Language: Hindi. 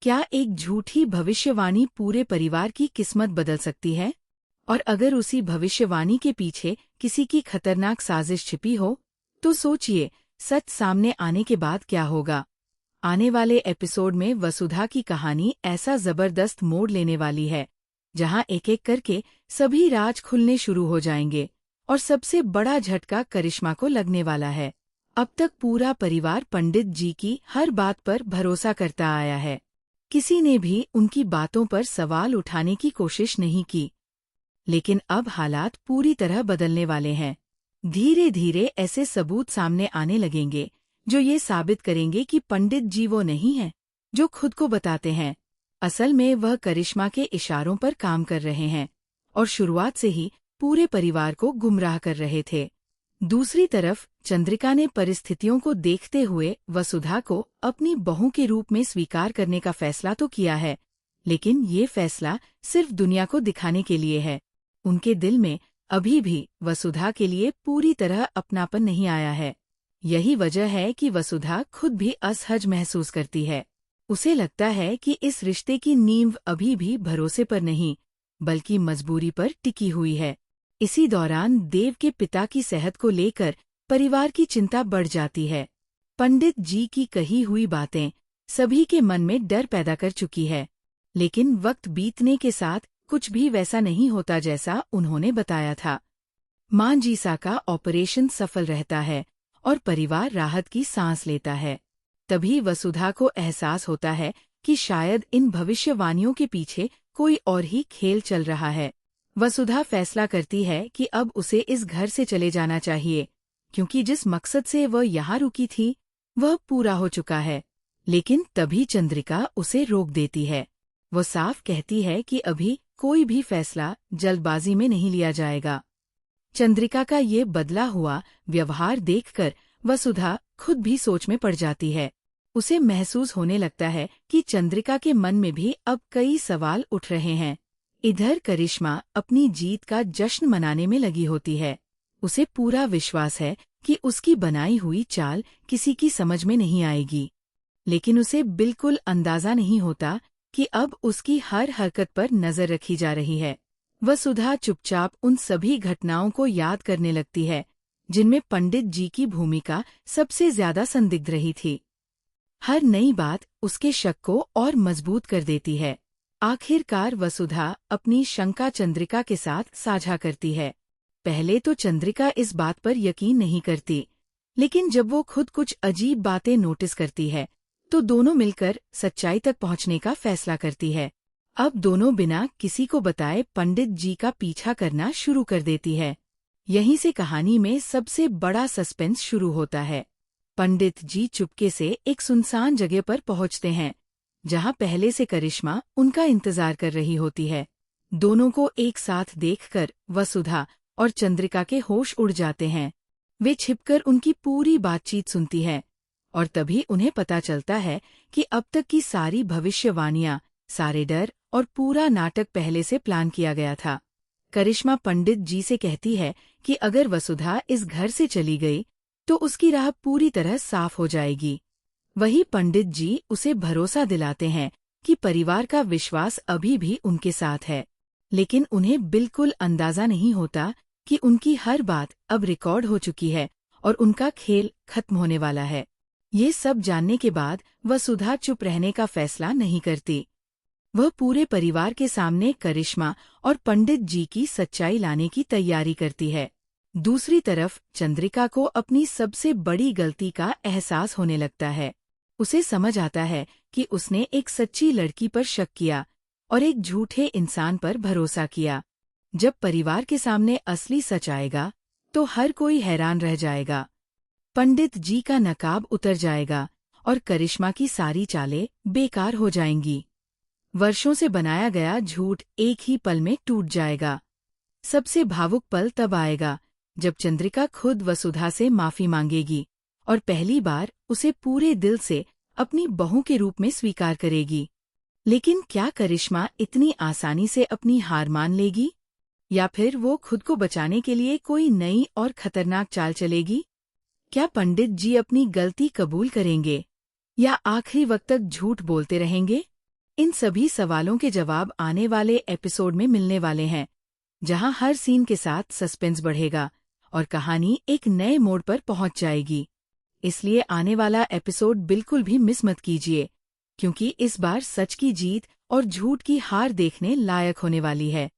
क्या एक झूठी भविष्यवाणी पूरे परिवार की किस्मत बदल सकती है? और अगर उसी भविष्यवाणी के पीछे किसी की खतरनाक साजिश छिपी हो, तो सोचिए, सच सामने आने के बाद क्या होगा। आने वाले एपिसोड में वसुधा की कहानी ऐसा जबरदस्त मोड़ लेने वाली है, जहां एक एक करके सभी राज खुलने शुरू हो जाएंगे और सबसे बड़ा झटका करिश्मा को लगने वाला है। अब तक पूरा परिवार पंडित जी की हर बात पर भरोसा करता आया है। किसी ने भी उनकी बातों पर सवाल उठाने की कोशिश नहीं की। लेकिन अब हालात पूरी तरह बदलने वाले हैं। धीरे धीरे ऐसे सबूत सामने आने लगेंगे जो ये साबित करेंगे कि पंडित जी वो नहीं हैं जो खुद को बताते हैं। असल में वह करिश्मा के इशारों पर काम कर रहे हैं और शुरुआत से ही पूरे परिवार को गुमराह कर रहे थे। दूसरी तरफ चंद्रिका ने परिस्थितियों को देखते हुए वसुधा को अपनी बहू के रूप में स्वीकार करने का फैसला तो किया है, लेकिन ये फैसला सिर्फ दुनिया को दिखाने के लिए है। उनके दिल में अभी भी वसुधा के लिए पूरी तरह अपनापन नहीं आया है। यही वजह है कि वसुधा खुद भी असहज महसूस करती है। उसे लगता है कि इस रिश्ते की नींव अभी भी भरोसे पर नहीं, बल्कि मजबूरी पर टिकी हुई है। इसी दौरान देव के पिता की सेहत को लेकर परिवार की चिंता बढ़ जाती है। पंडित जी की कही हुई बातें सभी के मन में डर पैदा कर चुकी है, लेकिन वक्त बीतने के साथ कुछ भी वैसा नहीं होता जैसा उन्होंने बताया था। मां जीसा का ऑपरेशन सफल रहता है और परिवार राहत की सांस लेता है। तभी वसुधा को एहसास होता है कि शायद इन भविष्यवाणियों के पीछे कोई और ही खेल चल रहा है। वसुधा फैसला करती है कि अब उसे इस घर से चले जाना चाहिए, क्योंकि जिस मकसद से वह यहाँ रुकी थी वह पूरा हो चुका है। लेकिन तभी चंद्रिका उसे रोक देती है। वो साफ कहती है कि अभी कोई भी फैसला जल्दबाजी में नहीं लिया जाएगा। चंद्रिका का ये बदला हुआ व्यवहार देखकर वसुधा खुद भी सोच में पड़ जाती है। उसे महसूस होने लगता है कि चंद्रिका के मन में भी अब कई सवाल उठ रहे हैं। इधर करिश्मा अपनी जीत का जश्न मनाने में लगी होती है। उसे पूरा विश्वास है कि उसकी बनाई हुई चाल किसी की समझ में नहीं आएगी, लेकिन उसे बिल्कुल अंदाजा नहीं होता कि अब उसकी हर हरकत पर नजर रखी जा रही है। वसुधा चुपचाप उन सभी घटनाओं को याद करने लगती है जिनमें पंडित जी की भूमिका सबसे ज्यादा संदिग्ध रही थी। हर नई बात उसके शक को और मजबूत कर देती है। आखिरकार वसुधा अपनी शंका चंद्रिका के साथ साझा करती है। पहले तो चंद्रिका इस बात पर यकीन नहीं करती, लेकिन जब वो खुद कुछ अजीब बातें नोटिस करती है तो दोनों मिलकर सच्चाई तक पहुंचने का फैसला करती है। अब दोनों बिना किसी को बताए पंडित जी का पीछा करना शुरू कर देती है। यहीं से कहानी में सबसे बड़ा सस्पेंस शुरू होता है। पंडित जी चुपके से एक सुनसान जगह पर पहुंचते हैं, जहां पहले से करिश्मा उनका इंतजार कर रही होती है। दोनों को एक साथ देखकर वसुधा और चंद्रिका के होश उड़ जाते हैं। वे छिपकर उनकी पूरी बातचीत सुनती है और तभी उन्हें पता चलता है कि अब तक की सारी भविष्यवाणियां, सारे डर और पूरा नाटक पहले से प्लान किया गया था। करिश्मा पंडित जी से कहती है कि अगर वसुधा इस घर से चली गई तो उसकी राह पूरी तरह साफ हो जाएगी। वही पंडित जी उसे भरोसा दिलाते हैं कि परिवार का विश्वास अभी भी उनके साथ है, लेकिन उन्हें बिल्कुल अंदाजा नहीं होता कि उनकी हर बात अब रिकॉर्ड हो चुकी है और उनका खेल खत्म होने वाला है। ये सब जानने के बाद वसुधा चुप रहने का फैसला नहीं करती। वह पूरे परिवार के सामने करिश्मा और पंडित जी की सच्चाई लाने की तैयारी करती है। दूसरी तरफ चंद्रिका को अपनी सबसे बड़ी गलती का एहसास होने लगता है। उसे समझ आता है कि उसने एक सच्ची लड़की पर शक किया और एक झूठे इंसान पर भरोसा किया। जब परिवार के सामने असली सच आएगा तो हर कोई हैरान रह जाएगा। पंडित जी का नकाब उतर जाएगा और करिश्मा की सारी चालें बेकार हो जाएंगी। वर्षों से बनाया गया झूठ एक ही पल में टूट जाएगा। सबसे भावुक पल तब आएगा जब चंद्रिका खुद वसुधा से माफी मांगेगी और पहली बार उसे पूरे दिल से अपनी बहू के रूप में स्वीकार करेगी। लेकिन क्या करिश्मा इतनी आसानी से अपनी हार मान लेगी, या फिर वो खुद को बचाने के लिए कोई नई और खतरनाक चाल चलेगी? क्या पंडित जी अपनी गलती कबूल करेंगे या आखिरी वक्त तक झूठ बोलते रहेंगे? इन सभी सवालों के जवाब आने वाले एपिसोड में मिलने वाले हैं, जहां हर सीन के साथ सस्पेंस बढ़ेगा और कहानी एक नए मोड़ पर पहुंच जाएगी। इसलिए आने वाला एपिसोड बिल्कुल भी मिस मत कीजिए, क्योंकि इस बार सच की जीत और झूठ की हार देखने लायक होने वाली है।